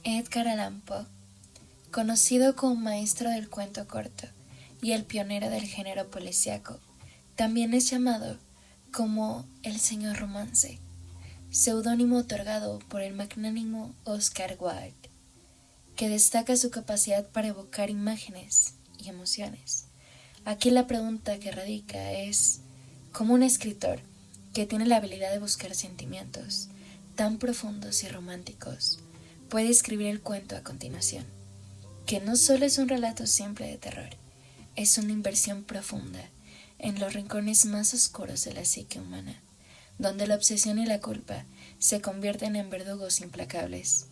Edgar Allan Poe, conocido como maestro del cuento corto y el pionero del género policíaco, también es llamado como el señor romance, seudónimo otorgado por el magnánimo Oscar Wilde, que destaca su capacidad para evocar imágenes y emociones. Aquí la pregunta que radica es, ¿cómo un escritor que tiene la habilidad de buscar sentimientos tan profundos y románticos puede escribir el cuento a continuación? Que no solo es un relato simple de terror, es una inversión profunda en los rincones más oscuros de la psique humana, donde la obsesión y la culpa se convierten en verdugos implacables.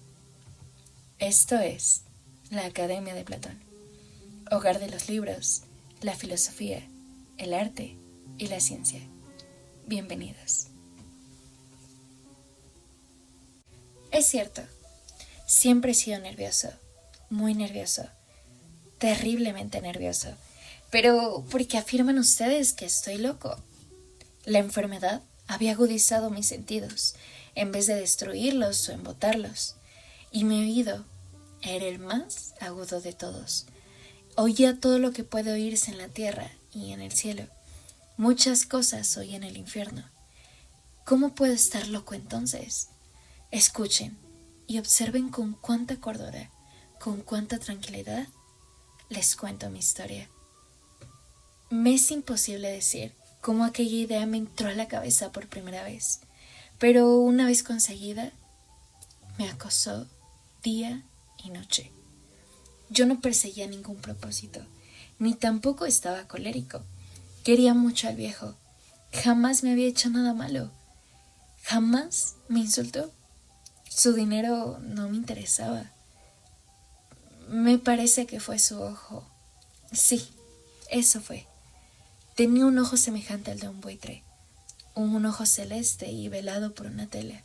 Esto es la Academia de Platón, hogar de los libros, la filosofía, el arte y la ciencia. Bienvenidos. Es cierto, siempre he sido nervioso, muy nervioso, terriblemente nervioso, pero porque afirman ustedes que estoy loco. La enfermedad había agudizado mis sentidos, en vez de destruirlos o embotarlos, y mi oído era el más agudo de todos. Oía todo lo que puede oírse en la tierra y en el cielo. Muchas cosas oí en el infierno. ¿Cómo puedo estar loco entonces? Escuchen y observen con cuánta cordura, con cuánta tranquilidad les cuento mi historia. Me es imposible decir cómo aquella idea me entró a la cabeza por primera vez, pero una vez conseguida, me acosó día y noche. Yo no perseguía ningún propósito, ni tampoco estaba colérico. Quería mucho al viejo. Jamás me había hecho nada malo. Jamás me insultó. Su dinero no me interesaba. Me parece que fue su ojo. Sí, eso fue. Tenía un ojo semejante al de un buitre, un ojo celeste y velado por una tela.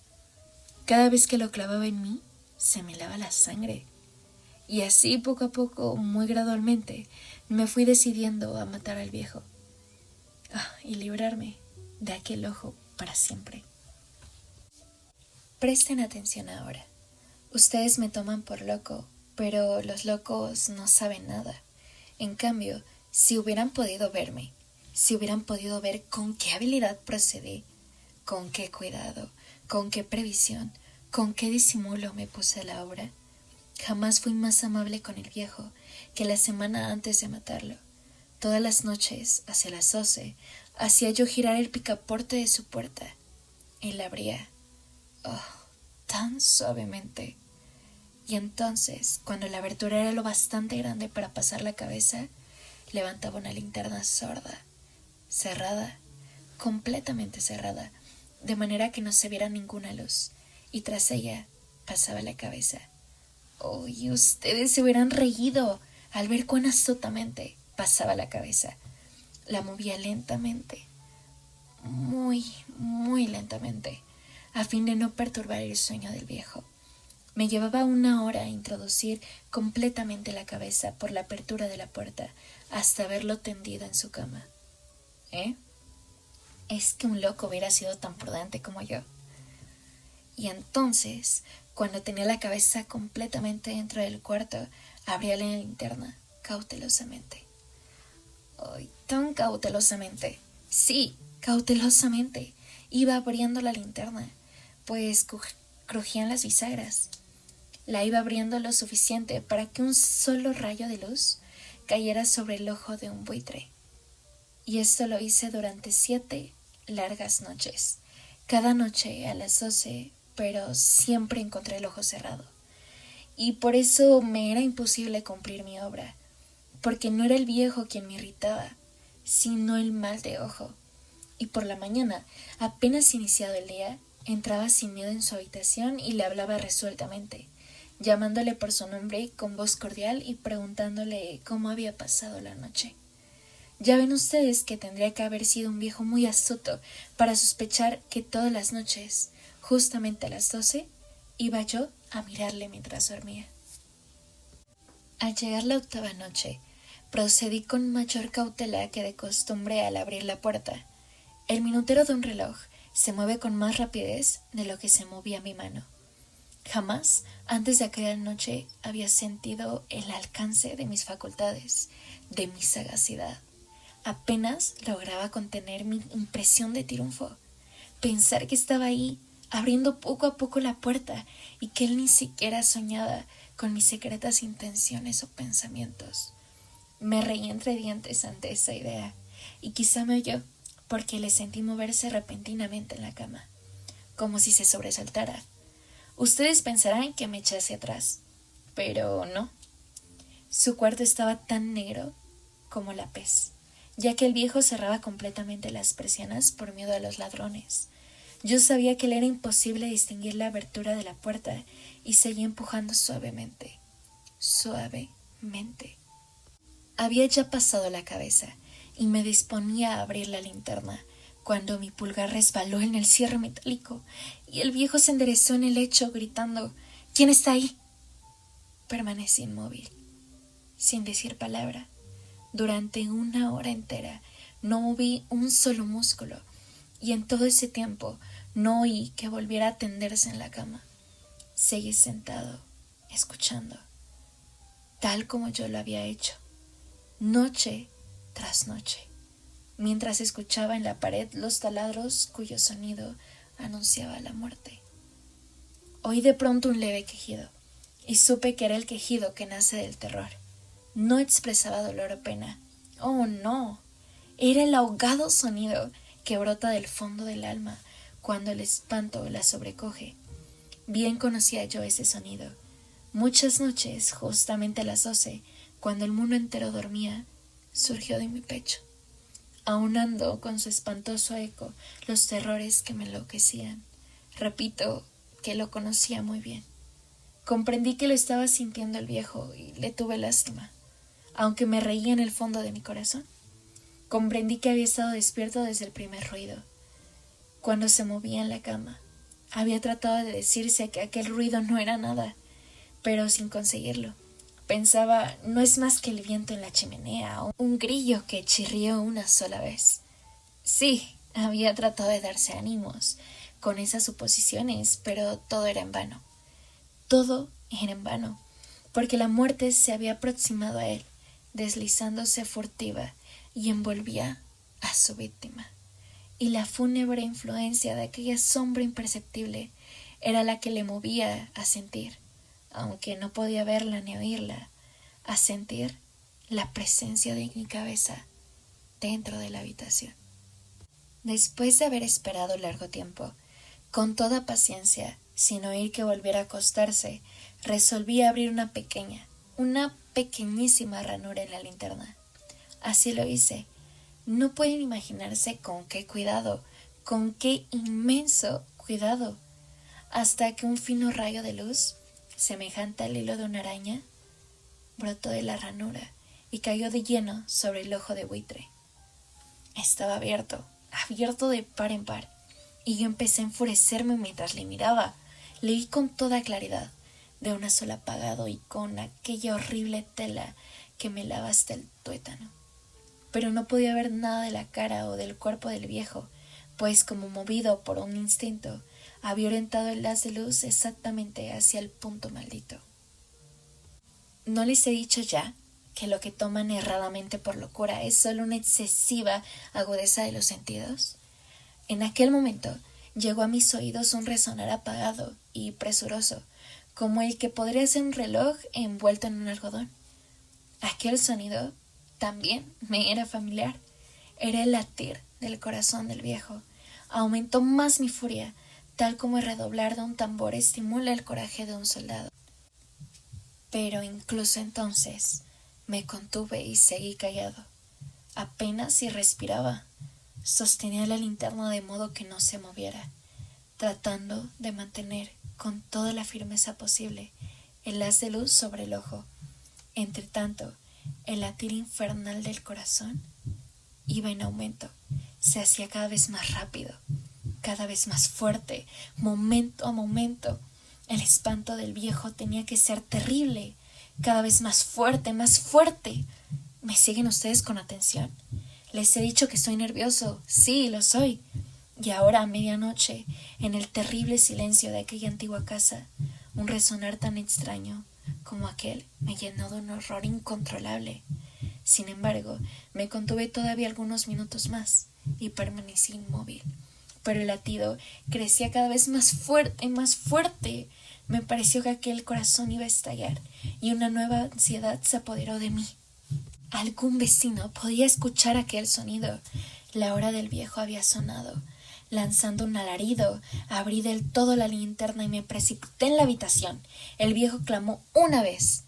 Cada vez que lo clavaba en mí, se me helaba la sangre. Y así, poco a poco, muy gradualmente, me fui decidiendo a matar al viejo. Y librarme de aquel ojo para siempre. Presten atención ahora. Ustedes me toman por loco, pero los locos no saben nada. En cambio, si hubieran podido verme, si hubieran podido ver con qué habilidad procedí, con qué cuidado, con qué previsión, con qué disimulo me puse a la obra, jamás fui más amable con el viejo que la semana antes de matarlo. Todas las noches, hacia las 12, hacía yo girar el picaporte de su puerta. Él abría, tan suavemente. Y entonces, cuando la abertura era lo bastante grande para pasar la cabeza, levantaba una linterna sorda, cerrada, completamente cerrada, de manera que no se viera ninguna luz, y tras ella pasaba la cabeza. Y ustedes se hubieran reído al ver cuán astutamente pasaba la cabeza. La movía lentamente, muy, muy lentamente, a fin de no perturbar el sueño del viejo. Me llevaba 1 hora a introducir completamente la cabeza por la apertura de la puerta hasta verlo tendido en su cama. Es que un loco hubiera sido tan prudente como yo. Y entonces, cuando tenía la cabeza completamente dentro del cuarto, abría la linterna cautelosamente. Tan cautelosamente. Sí, cautelosamente. Iba abriendo la linterna, pues crujían las bisagras. La iba abriendo lo suficiente para que un solo rayo de luz cayera sobre el ojo de un buitre. Y esto lo hice durante 7 largas noches. Cada noche a las 12, pero siempre encontré el ojo cerrado. Y por eso me era imposible cumplir mi obra, porque no era el viejo quien me irritaba, sino el mal de ojo. Y por la mañana, apenas iniciado el día, entraba sin miedo en su habitación y le hablaba resueltamente, llamándole por su nombre con voz cordial y preguntándole cómo había pasado la noche. Ya ven ustedes que tendría que haber sido un viejo muy astuto para sospechar que todas las noches, justamente a las 12, iba yo a mirarle mientras dormía. Al llegar la 8ª noche, procedí con mayor cautela que de costumbre al abrir la puerta. El minutero de un reloj se mueve con más rapidez de lo que se movía mi mano. Jamás antes de aquella noche había sentido el alcance de mis facultades, de mi sagacidad. Apenas lograba contener mi impresión de triunfo. Pensar que estaba ahí, abriendo poco a poco la puerta, y que él ni siquiera soñaba con mis secretas intenciones o pensamientos. Me reí entre dientes ante esa idea, y quizá me oyó, porque le sentí moverse repentinamente en la cama, como si se sobresaltara. Ustedes pensarán que me eché hacia atrás, pero no. Su cuarto estaba tan negro como la pez, ya que el viejo cerraba completamente las persianas por miedo a los ladrones. Yo sabía que le era imposible distinguir la abertura de la puerta y seguí empujando suavemente, suavemente. Había ya pasado la cabeza y me disponía a abrir la linterna cuando mi pulgar resbaló en el cierre metálico y el viejo se enderezó en el lecho gritando: «¿Quién está ahí?». Permanecí inmóvil, sin decir palabra. Durante 1 hora entera no moví un solo músculo y en todo ese tiempo no oí que volviera a tenderse en la cama. Seguí sentado, escuchando, tal como yo lo había hecho, noche tras noche, mientras escuchaba en la pared los taladros cuyo sonido anunciaba la muerte. Oí de pronto un leve quejido, y supe que era el quejido que nace del terror. No expresaba dolor o pena. Oh, no. Era el ahogado sonido que brota del fondo del alma cuando el espanto la sobrecoge. Bien conocía yo ese sonido. Muchas noches, justamente a las 12, cuando el mundo entero dormía, surgió de mi pecho, aunando con su espantoso eco los terrores que me enloquecían. Repito que lo conocía muy bien. Comprendí que lo estaba sintiendo el viejo y le tuve lástima, aunque me reía en el fondo de mi corazón. Comprendí que había estado despierto desde el primer ruido. Cuando se movía en la cama, había tratado de decirse que aquel ruido no era nada, pero sin conseguirlo. Pensaba, no es más que el viento en la chimenea o un grillo que chirrió una sola vez. Sí, había tratado de darse ánimos con esas suposiciones, pero todo era en vano. Todo era en vano, porque la muerte se había aproximado a él, deslizándose furtiva, y envolvía a su víctima. Y la fúnebre influencia de aquella sombra imperceptible era la que le movía a sentir, aunque no podía verla ni oírla, a sentir la presencia de mi cabeza dentro de la habitación. Después de haber esperado largo tiempo, con toda paciencia, sin oír que volviera a acostarse, resolví abrir una pequeñísima ranura en la linterna. Así lo hice. No pueden imaginarse con qué cuidado, con qué inmenso cuidado, hasta que un fino rayo de luz, semejante al hilo de una araña, brotó de la ranura y cayó de lleno sobre el ojo de buitre. Estaba abierto de par en par, y yo empecé a enfurecerme mientras le miraba. Le vi con toda claridad, de una sola apagado y con aquella horrible tela que me lava hasta el tuétano. Pero no podía ver nada de la cara o del cuerpo del viejo, pues como movido por un instinto, había orientado el haz de luz exactamente hacia el punto maldito. ¿No les he dicho ya que lo que toman erradamente por locura es solo una excesiva agudeza de los sentidos? En aquel momento llegó a mis oídos un resonar apagado y presuroso, como el que podría ser un reloj envuelto en un algodón. Aquel sonido también me era familiar. Era el latir del corazón del viejo. Aumentó más mi furia, tal como el redoblar de un tambor estimula el coraje de un soldado. Pero incluso entonces me contuve y seguí callado. Apenas si respiraba. Sostenía la linterna de modo que no se moviera, tratando de mantener con toda la firmeza posible el haz de luz sobre el ojo. Entretanto, el latir infernal del corazón iba en aumento, se hacía cada vez más rápido, cada vez más fuerte, momento a momento. El espanto del viejo tenía que ser terrible, cada vez más fuerte, más fuerte. ¿Me siguen ustedes con atención? Les he dicho que estoy nervioso. Sí, lo soy. Y ahora a medianoche, en el terrible silencio de aquella antigua casa, Un resonar tan extraño como aquel me llenó de un horror incontrolable. Sin embargo, me contuve todavía algunos minutos más y permanecí inmóvil. Pero el latido crecía cada vez más fuerte y más fuerte. Me pareció que aquel corazón iba a estallar y una nueva ansiedad se apoderó de mí. Algún vecino podía escuchar aquel sonido. La hora del viejo había sonado. Lanzando un alarido, abrí del todo la linterna y me precipité en la habitación. El viejo clamó una vez,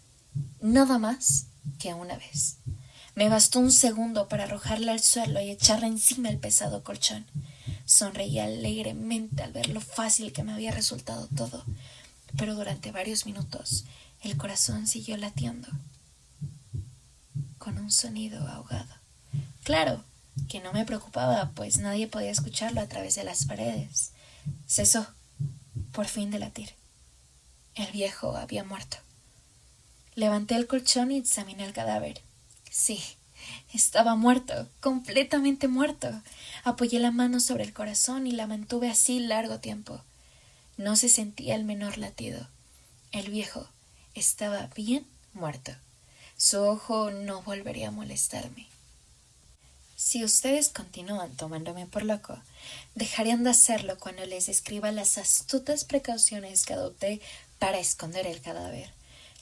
nada más que una vez. Me bastó un segundo para arrojarla al suelo y echarla encima el pesado colchón. Sonreí alegremente al ver lo fácil que me había resultado todo, pero durante varios minutos el corazón siguió latiendo con un sonido ahogado. Claro que no me preocupaba, pues nadie podía escucharlo a través de las paredes. Cesó, por fin, de latir. El viejo había muerto. Levanté el colchón y examiné el cadáver. Sí, estaba muerto, completamente muerto. Apoyé la mano sobre el corazón y la mantuve así largo tiempo. No se sentía el menor latido. El viejo estaba bien muerto. Su ojo no volvería a molestarme. Si ustedes continúan tomándome por loco, dejarían de hacerlo cuando les describa las astutas precauciones que adopté para esconder el cadáver.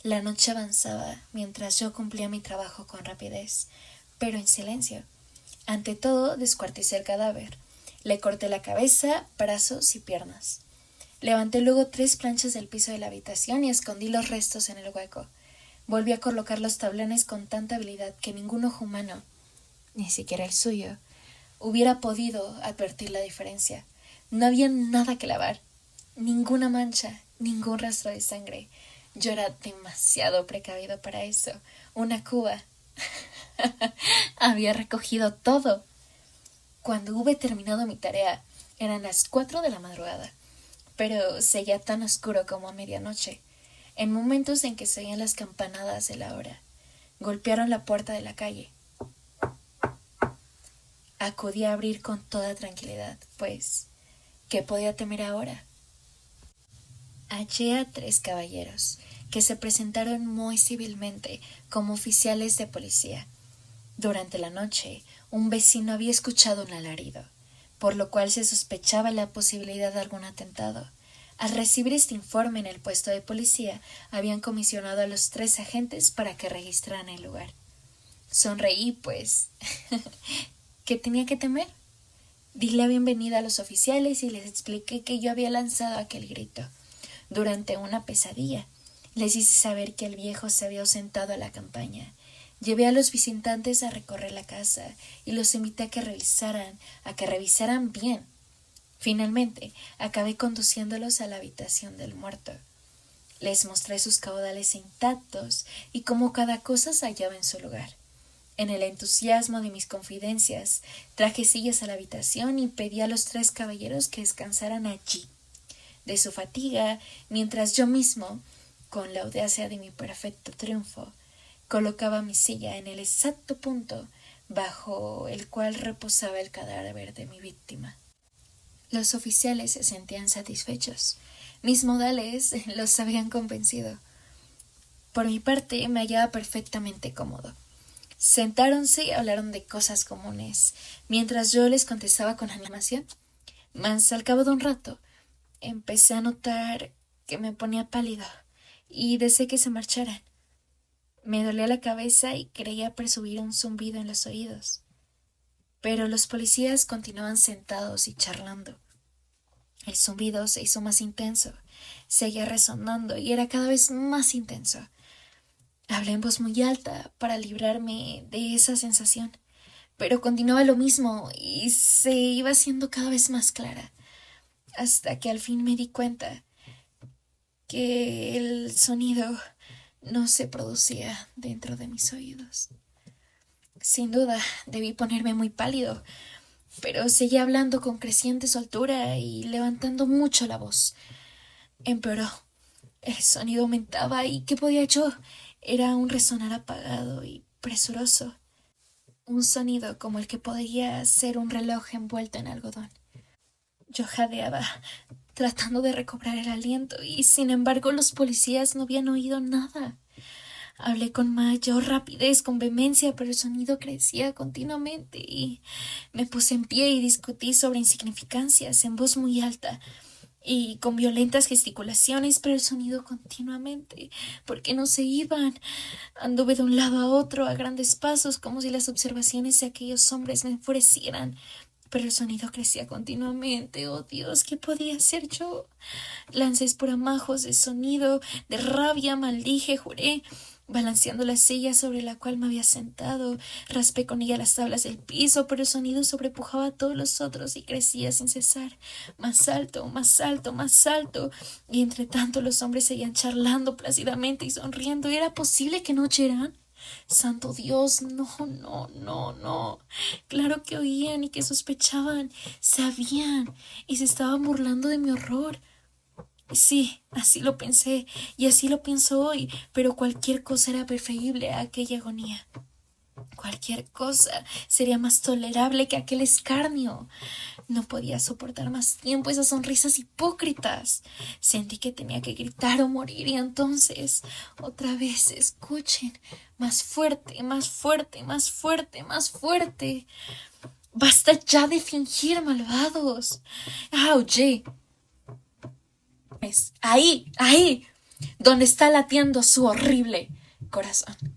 La noche avanzaba mientras yo cumplía mi trabajo con rapidez, pero en silencio. Ante todo, descuarticé el cadáver. Le corté la cabeza, brazos y piernas. Levanté luego 3 planchas del piso de la habitación y escondí los restos en el hueco. Volví a colocar los tablones con tanta habilidad que ningún ojo humano, ni siquiera el suyo, hubiera podido advertir la diferencia. No había nada que lavar, ninguna mancha, ningún rastro de sangre. Yo era demasiado precavido para eso. Una cuba. Había recogido todo. Cuando hube terminado mi tarea, eran las 4 de la madrugada, pero seguía tan oscuro como a medianoche. En momentos en que se oían las campanadas de la hora, golpearon la puerta de la calle. Acudí a abrir con toda tranquilidad, pues, ¿qué podía temer ahora? Hallé a 3 caballeros, que se presentaron muy civilmente como oficiales de policía. Durante la noche, un vecino había escuchado un alarido, por lo cual se sospechaba la posibilidad de algún atentado. Al recibir este informe en el puesto de policía, habían comisionado a los 3 agentes para que registraran el lugar. Sonreí, pues, ¿qué tenía que temer? Di la bienvenida a los oficiales y les expliqué que yo había lanzado aquel grito durante una pesadilla. Les hice saber que el viejo se había ausentado a la campaña. Llevé a los visitantes a recorrer la casa y los invité a que revisaran bien. Finalmente, acabé conduciéndolos a la habitación del muerto. Les mostré sus caudales intactos y cómo cada cosa se hallaba en su lugar. En el entusiasmo de mis confidencias, traje sillas a la habitación y pedí a los 3 caballeros que descansaran allí, de su fatiga, mientras yo mismo, con la audacia de mi perfecto triunfo, colocaba mi silla en el exacto punto bajo el cual reposaba el cadáver de mi víctima. Los oficiales se sentían satisfechos. Mis modales los habían convencido. Por mi parte, me hallaba perfectamente cómodo. Sentáronse y hablaron de cosas comunes, mientras yo les contestaba con animación. Mas al cabo de un rato, empecé a notar que me ponía pálido y deseé que se marcharan. Me dolía la cabeza y creía percibir un zumbido en los oídos. Pero los policías continuaban sentados y charlando. El zumbido se hizo más intenso, seguía resonando y era cada vez más intenso. Hablé en voz muy alta para librarme de esa sensación, pero continuaba lo mismo y se iba haciendo cada vez más clara, hasta que al fin me di cuenta que el sonido no se producía dentro de mis oídos. Sin duda, debí ponerme muy pálido, pero seguía hablando con creciente soltura y levantando mucho la voz. Empeoró. El sonido aumentaba y ¿qué podía yo? Era un resonar apagado y presuroso. Un sonido como el que podría ser un reloj envuelto en algodón. Yo jadeaba, tratando de recobrar el aliento, y sin embargo los policías no habían oído nada. Hablé con mayor rapidez, con vehemencia, pero el sonido crecía continuamente y me puse en pie y discutí sobre insignificancias en voz muy alta y con violentas gesticulaciones, pero el sonido continuamente, porque no se iban. Anduve de un lado a otro a grandes pasos, como si las observaciones de aquellos hombres me enfurecieran, pero el sonido crecía continuamente. Oh Dios, ¿qué podía hacer yo? Lancé esporamajos de sonido, de rabia, maldije, juré, balanceando la silla sobre la cual me había sentado. Raspé con ella las tablas del piso, pero el sonido sobrepujaba a todos los otros y crecía sin cesar. Más alto, más alto, más alto. Y entre tanto los hombres seguían charlando plácidamente y sonriendo. ¿Era posible que no oyeran? Santo Dios, no, no, no, no. Claro que oían y que sospechaban, sabían y se estaban burlando de mi horror. Sí, así lo pensé y así lo pienso hoy, pero cualquier cosa era preferible a aquella agonía. Cualquier cosa sería más tolerable que aquel escarnio. No podía soportar más tiempo esas sonrisas hipócritas. Sentí que tenía que gritar o morir y entonces, otra vez, escuchen, más fuerte, más fuerte, más fuerte, más fuerte. Basta ya de fingir, malvados. Oye. Ahí, ahí, donde está latiendo su horrible corazón.